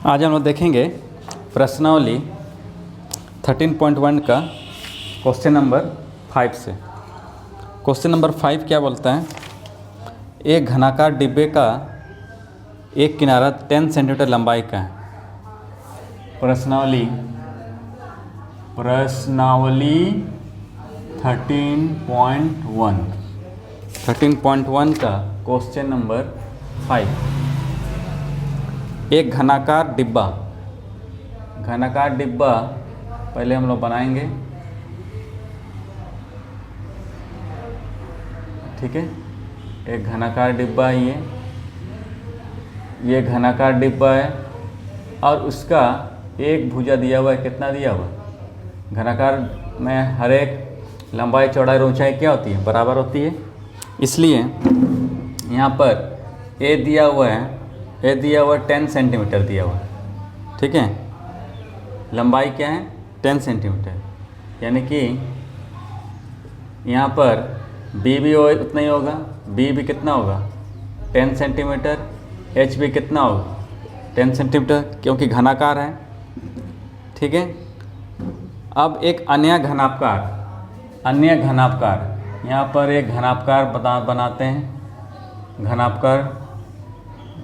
आज हम लोग देखेंगे प्रश्नावली 13.1 का क्वेश्चन नंबर 5 से। क्वेश्चन नंबर 5 क्या बोलता है, एक घनाकार डिब्बे का एक किनारा 10 सेंटीमीटर लंबाई का है। प्रश्नावली 13.1 का क्वेश्चन नंबर 5। एक घनाकार डिब्बा पहले हम लोग बनाएंगे, ठीक है। एक घनाकार डिब्बा है, ये घनाकार डिब्बा है और उसका एक भुजा दिया हुआ है। कितना दिया हुआ है? घनाकार में हर एक लंबाई चौड़ाई और ऊंचाई क्या होती है? बराबर होती है। इसलिए यहाँ पर ए दिया हुआ है, 10 सेंटीमीटर दिया हुआ है, ठीक है। लंबाई क्या है? 10 सेंटीमीटर, यानी कि यहाँ पर बी भी उतना ही होगा, बी भी कितना होगा? 10 सेंटीमीटर। एच भी कितना होगा? 10 सेंटीमीटर, क्योंकि घनाकार है, ठीक है। अब एक अन्य घनापकार यहाँ पर एक घनापकार बनाते हैं।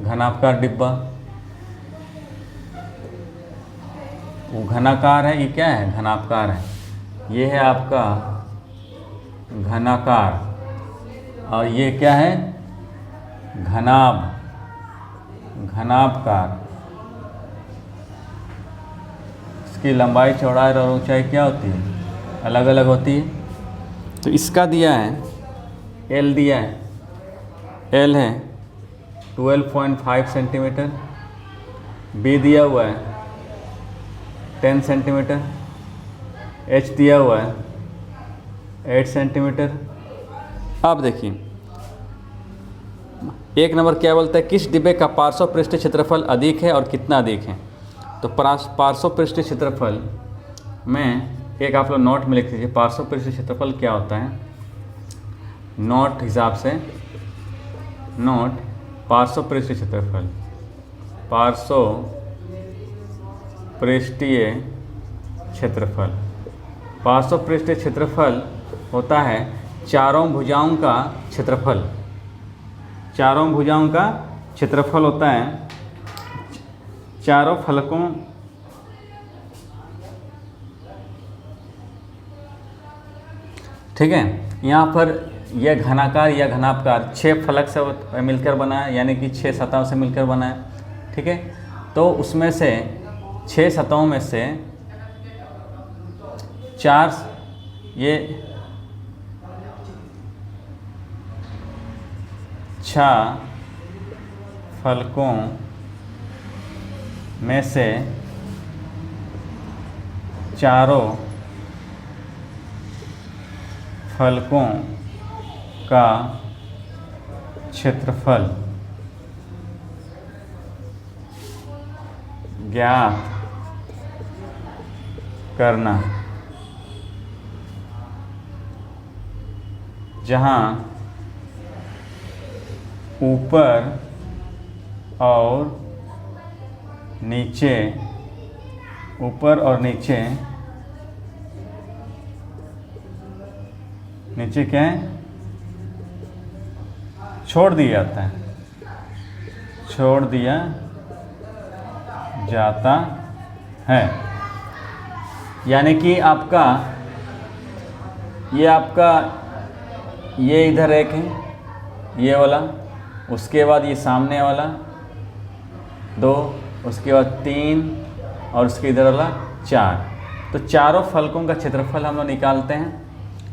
घनापकार डिब्बा, वो घनाकार है, ये क्या है? घनापकार है। ये है आपका घनाकार और ये क्या है? घनापकार। इसकी लंबाई चौड़ाई और ऊंचाई क्या होती है? अलग अलग होती है। तो इसका दिया है एल, दिया है एल है 12.5 सेंटीमीटर। बी दिया हुआ है 10 सेंटीमीटर। एच दिया हुआ है 8 सेंटीमीटर। अब देखिए एक नंबर क्या बोलता है, किस डिब्बे का पार्श्व पृष्ठ क्षेत्रफल अधिक है और कितना अधिक है? तो पार्श्व पृष्ठ क्षेत्रफल में एक आप लोग नोट में लिख दीजिए। पार्श्व पृष्ठ क्षेत्रफल क्या होता है? नोट हिसाब से नोट पार्श्व पृष्ठ क्षेत्रफल, पार्श्व पृष्ठीय क्षेत्रफल। पार्श्व पृष्ठीय क्षेत्रफल होता है चारों भुजाओं का क्षेत्रफल। चारों भुजाओं का क्षेत्रफल होता है चारों फलकों, ठीक है। यहाँ पर यह घनाकार या घनापकार 6 फलक से मिलकर बना है, यानी कि 6 सतहों से मिलकर बना है, ठीक है। तो उसमें से 6 सतहों में से 4 ये 6 फलकों में से चारों फलकों का क्षेत्रफल ज्ञात करना। जहाँ ऊपर और नीचे क्या है? छोड़ दिया जाता है। यानी कि आपका ये इधर एक है, ये वाला, उसके बाद ये सामने वाला 2, उसके बाद 3 और उसके इधर वाला 4। तो चारों फलकों का क्षेत्रफल हम लोग निकालते हैं,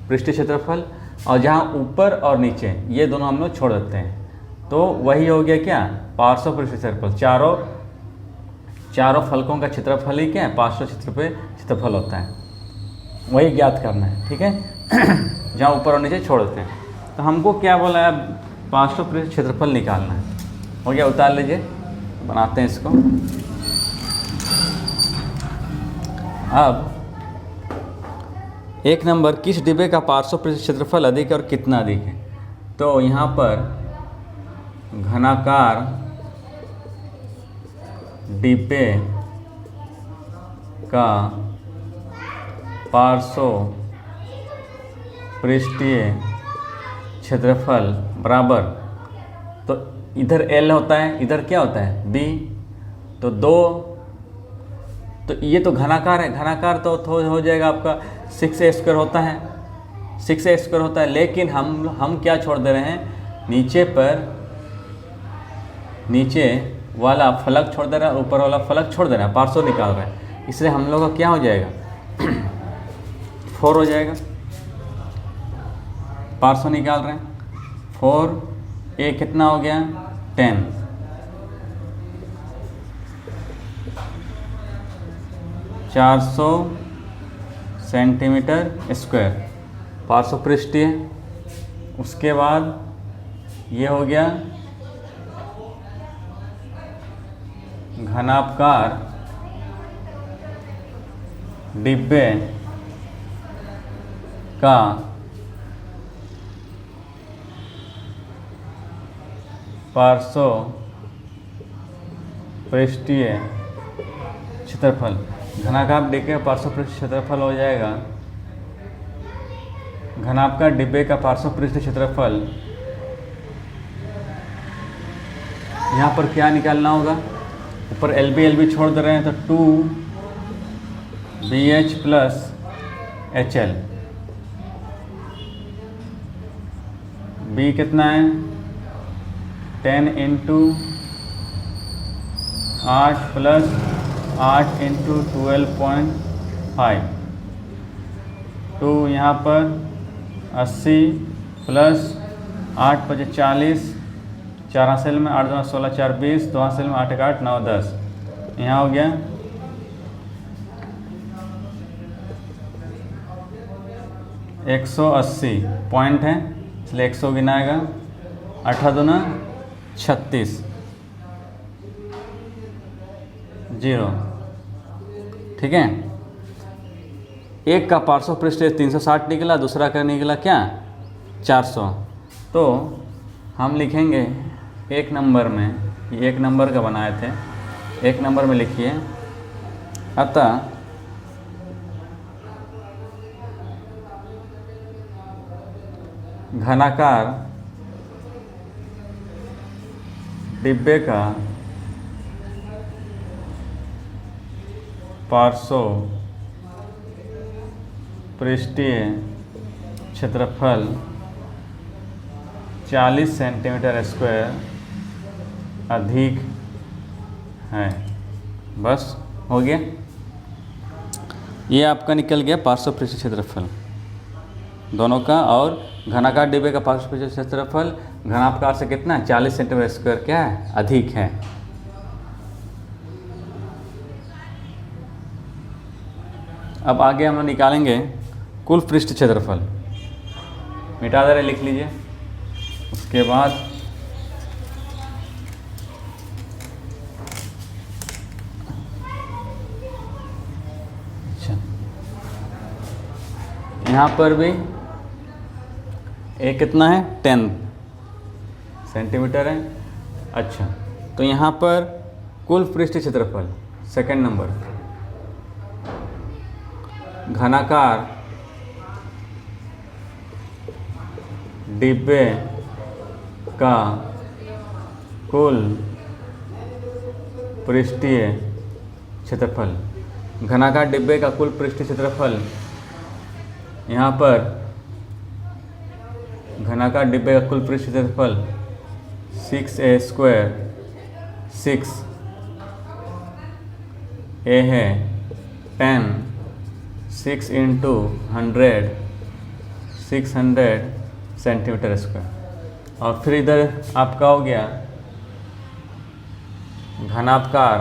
पृष्ठीय क्षेत्रफल। और जहाँ ऊपर और नीचे ये दोनों हम लोग छोड़ देते हैं, तो वही हो गया क्या? पार्श्व पृष्ठीय क्षेत्रफल। चारों फलकों का क्षेत्रफल ही क्या है? पार्श्व क्षेत्रफल होता है। वही ज्ञात करना है, ठीक है। जहाँ ऊपर और नीचे छोड़ देते हैं। तो हमको क्या बोला है? पार्श्व पृष्ठ क्षेत्रफल निकालना है। हो गया, उतार लीजिए, बनाते हैं इसको। अब एक नंबर, किस डिब्बे का पार्श्व पृष्ठ क्षेत्रफल अधिक है और कितना अधिक है? तो यहाँ पर घनाकार डिब्बे का पार्श्व पृष्ठीय क्षेत्रफल बराबर, तो इधर L होता है, इधर क्या होता है B, तो 2, तो ये तो घनाकार है, घनाकार तो हो जाएगा आपका 6a² होता है, 6a² होता है, लेकिन हम क्या छोड़ दे रहे हैं, नीचे वाला फलक छोड़ दे रहे हैं और ऊपर वाला फलक छोड़ दे रहे हैं, पार्श्व निकाल रहे हैं, इसलिए हम लोग का क्या हो जाएगा 4 हो जाएगा, पार्श्व निकाल रहे हैं 4, A कितना हो गया 10, (400 सेंटीमीटर स्क्वायर पार्श्व पृष्ठीय। उसके बाद ये हो गया घनापकार डिब्बे का पार्श्व पृष्ठीय क्षेत्रफल, घनाकार डिब्बे का पार्श्व पृष्ठीय क्षेत्रफल हो जाएगा, घनापकार डिब्बे का पार्श्व पृष्ठीय क्षेत्रफल, यहाँ पर क्या निकालना होगा, ऊपर LB छोड़ दे रहे हैं तो 2BH + HL, B कितना है 10 × 8 + 8 × 12.5, 2 यहाँ पर 80 + 8 × 5 = 40, 4 हासिल में 8 × 2 = 16, 4 = 20, 2 हासिल में 8 × 8 = 9, 10, यहाँ हो गया 180 पॉइंट है, इसलिए 100 गिनाएगा, 8 × 2 = 36, 0, ठीक है। एक का पार्श्व पृष्ठीय 360 निकला, दूसरा का निकला क्या 400, तो हम लिखेंगे एक नंबर में, ये एक नंबर का बनाए थे, एक नंबर में लिखिए, अतः घनाकार डिब्बे का पार्श्व पृष्ठीय क्षेत्रफल 40 सेंटीमीटर स्क्वायर अधिक है। बस हो गया, ये आपका निकल गया पार्श्व पृष्ठीय क्षेत्रफल दोनों का, और घनाकार डिब्बे का पार्श्व पृष्ठीय क्षेत्रफल घनापकार से कितना है 40 सेंटीमीटर स्क्वायर क्या है अधिक है। अब आगे हम निकालेंगे कुल पृष्ठ क्षेत्रफल, मिटा दे रहे, लिख लीजिए। उसके बाद अच्छा, यहाँ पर भी एक कितना है 10 सेंटीमीटर है। अच्छा, तो यहाँ पर कुल पृष्ठीय क्षेत्रफल सेकंड नंबर, घनाकार डिब्बे का कुल पृष्ठीय क्षेत्रफल, घनाकार डिब्बे का कुल पृष्ठीय क्षेत्रफल, यहाँ पर घनाकार डिब्बे का कुल पृष्ठीय क्षेत्रफल 6a², 6 a है 10, 6 × 100, 600 सेंटीमीटर स्क्वायर। और फिर इधर आपका हो गया घनापकार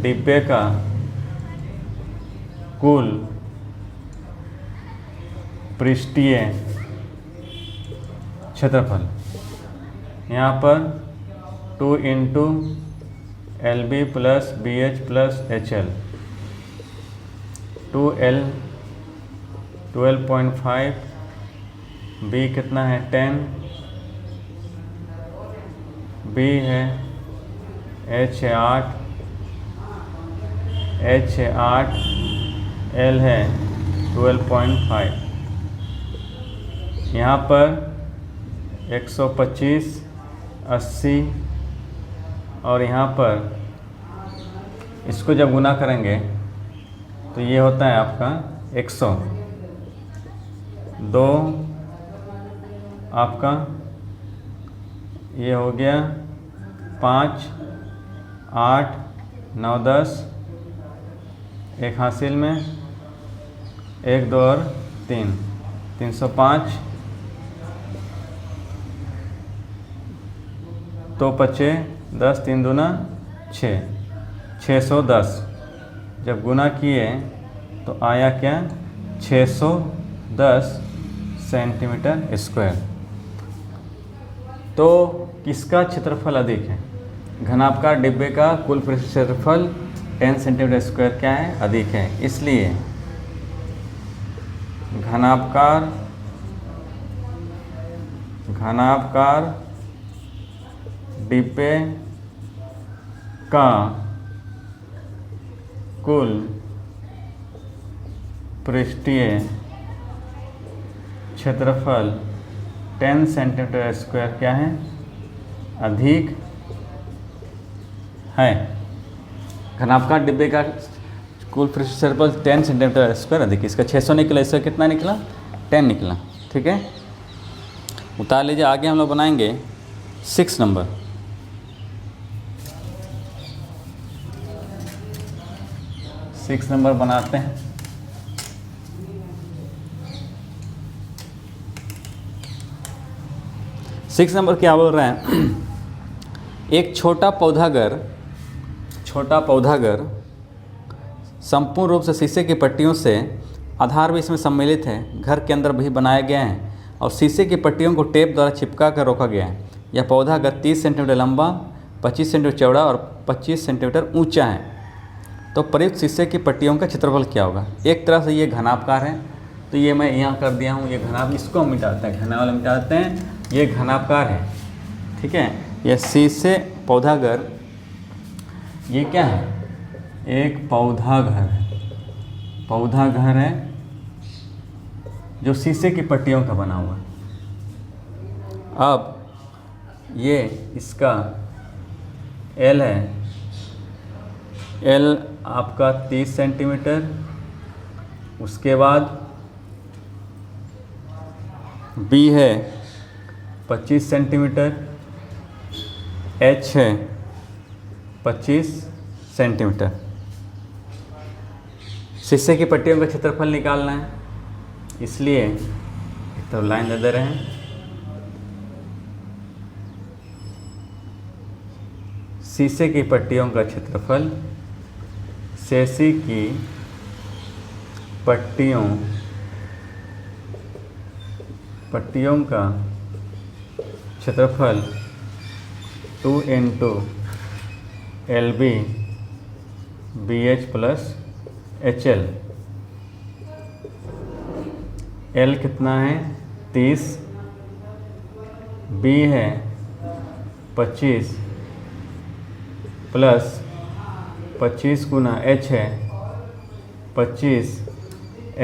डिब्बे का कुल पृष्ठीय क्षेत्रफल, यहाँ पर 2 × LB + BH + HL, 2L 12.5 B कितना है 10, बी है एच है 8, एच है 8, एल है 12.5। यहाँ पर 125, 80 और यहाँ पर इसको जब गुना करेंगे तो ये होता है आपका 100, 2 आपका ये हो गया 5, 8, 9, 10, एक हासिल में 1, 2 और 3, 305, तो 25, 10, 3 दूना 6, 610 जब गुना किए तो आया क्या 610 सेंटीमीटर स्क्वायर। तो किसका क्षेत्रफल अधिक है? घनाभकार डिब्बे का कुल पृष्ठ क्षेत्रफल 10 सेंटीमीटर स्क्वायर क्या है? अधिक है। इसलिए घनाभकार डिब्बे का कुल पृष्ठीय क्षेत्रफल 10 सेंटीमीटर स्क्वायर क्या है? अधिक है। घनाभकार डिब्बे का कुल पृष्ठ क्षेत्रफल 10 सेंटीमीटर स्क्वायर अधिक। इसका 600 निकला, इसका कितना निकला? 10 निकला। ठीक है, उतार लीजिए। आगे हम लोग बनाएंगे 6 नंबर। सिक्स नंबर बनाते हैं। सिक्स नंबर क्या बोल रहे हैं? एक छोटा पौधागर संपूर्ण रूप से शीशे की पट्टियों से आधार भी इसमें सम्मिलित है, घर के अंदर भी बनाए गए हैं और शीशे की पट्टियों को टेप द्वारा चिपका कर रोका गया है। यह पौधागर 30 सेंटीमीटर लंबा, 25 सेंटीमीटर चौड़ा और 25 सेंटीमीटर ऊंचा है। तो प्रयुक्त शीशे की पट्टियों का क्षेत्रफल क्या होगा? एक तरह से ये घनाभकार है, तो ये मैं यहाँ कर दिया हूँ। ये घनाभ, इसको हम मिटाते हैं, घना वाला मिटाते हैं। ये घनाभकार है, ठीक है। ये शीशे पौधागर, ये क्या है? एक पौधाघर है। पौधाघर है जो शीशे की पट्टियों का बना हुआ है। अब ये इसका एल है, एल आपका 30 सेंटीमीटर। उसके बाद बी है 25 सेंटीमीटर, एच है 25 सेंटीमीटर। शीशे की पट्टियों का क्षेत्रफल निकालना है, इसलिए एक तो लाइन दे रहे हैं। शीशे की पट्टियों का क्षेत्रफल, शीशे की पट्टियों का क्षेत्रफल 2 into LB BH plus HL। L कितना है? 30, B है 25 प्लस 25 गुना H है 25,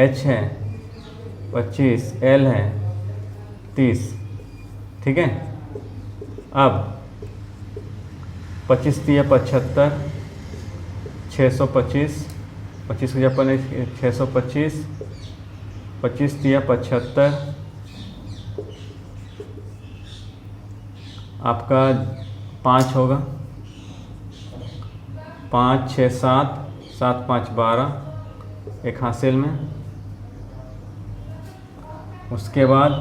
H है 25, L है 30। ठीक है। अब 25 दिया 75, 625, 25 को जब 625, 25 दिया 75, आपका 5 होगा, 5, 6, 7, 7, 5, 12, एक हासिल में। उसके बाद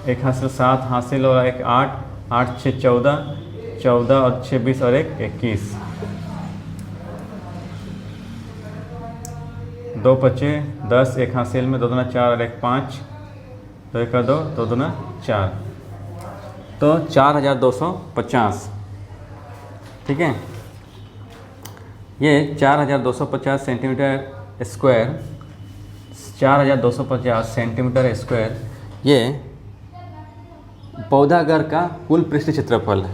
एक हासिल 7 हासिल और एक 8, 8, 6, 14, 14 और 6, 20 और एक 21। 2 बचे 10, एक हासिल में, 2 दूना 4 और एक 5, 2 एक 2, 2 दूना 4, तो 4250। ठीक है, ये 4250 सेंटीमीटर स्क्वायर 4250 सेंटीमीटर स्क्वायर ये पौधागर का कुल पृष्ठ क्षेत्रफल है,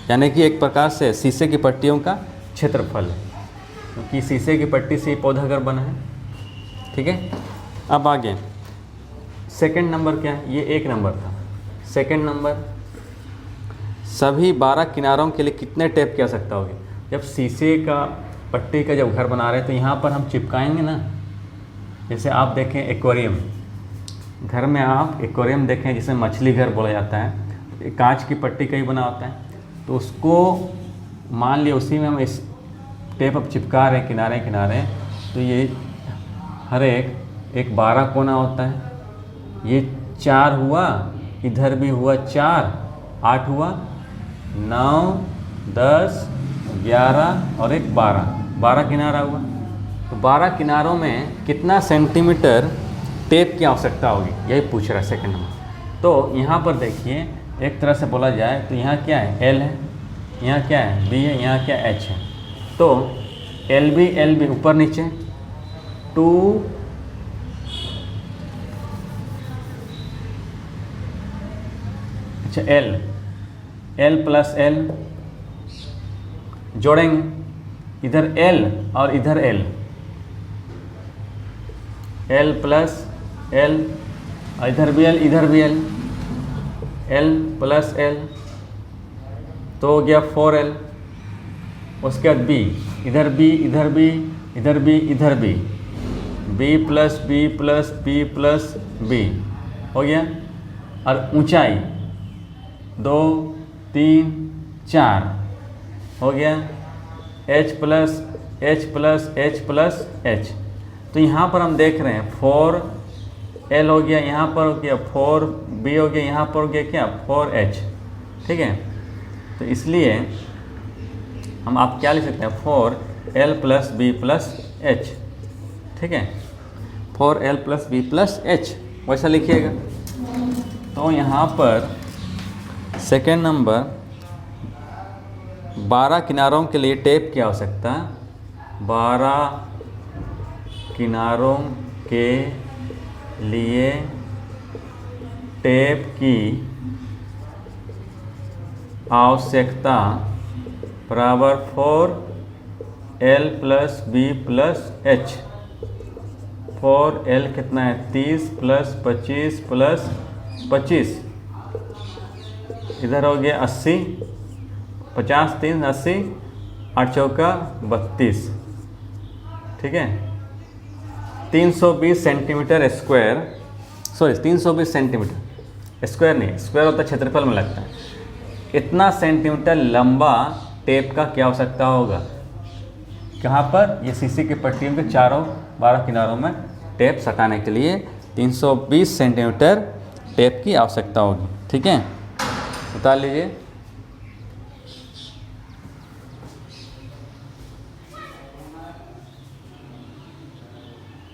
यानी कि एक प्रकार से शीशे की पट्टियों का क्षेत्रफल है, क्योंकि शीशे की पट्टी से पौधागर बना है। ठीक है, अब आगे सेकंड नंबर क्या है, ये एक नंबर था। सेकंड नंबर, सभी 12 किनारों के लिए कितने टेप की आवश्यकता होगी। जब शीशे का पट्टी का जब घर बना रहे हैं तो यहाँ पर हम चिपकाएंगे ना, जैसे आप देखें एक्वेरियम, घर में आप एक्वेरियम देखें जिसे मछली घर बोला जाता है, कांच की पट्टी का ही बना होता है, तो उसको मान लिया उसी में हम इस टेप अब चिपका रहे हैं किनारे किनारे, तो ये हर एक 12 कोना होता है। ये 4 हुआ, इधर भी हुआ 4, 8 हुआ, 9, 10, 11 और एक 12 किनारा हुआ। तो 12 किनारों में कितना सेंटीमीटर टेप की आवश्यकता होगी, यही पूछ रहा है सेकंड नंबर। तो यहाँ पर देखिए, एक तरह से बोला जाए तो यहाँ क्या है, L है, यहाँ क्या है, B है, यहाँ क्या H है। तो LB ऊपर नीचे 2 अच्छा L प्लस L जोड़ेंगे, इधर L और इधर L प्लस L, इधर भी L इधर भी L प्लस L, तो हो गया 4L। उसके बाद B, इधर B इधर B इधर B इधर B, B plus B plus B plus B हो गया। और ऊंचाई 2, 3, 4 हो गया, H plus H plus H plus H। तो यहाँ पर हम देख रहे हैं 4L हो गया, यहाँ पर हो गया 4B हो गया, यहाँ पर हो गया क्या 4H। ठीक है, तो इसलिए हम आप क्या लिख सकते हैं 4L plus B plus H। ठीक है, 4L plus B plus H वैसा लिखिएगा। तो यहाँ पर सेकेंड नंबर, 12 किनारों के लिए टेप की आवश्यकता, 12 किनारों के लिए टेप की आवश्यकता बराबर 4L plus B plus H। 4L कितना है 30 प्लस 25 प्लस 25, इधर हो गया 80, 50 3 80, 8 चौका 32। ठीक है, 320 centimetre square, sorry 320 centimetre square नहीं, स्क्वायर होता है क्षेत्रफल में लगता है। इतना सेंटीमीटर लंबा टेप का क्या आवश्यकता होगा, कहाँ पर, ये शीशे की पट्टियों के चारों 12 किनारों में टेप सटाने के लिए 320 सेंटीमीटर टेप की आवश्यकता होगी। ठीक है, बता लीजिए।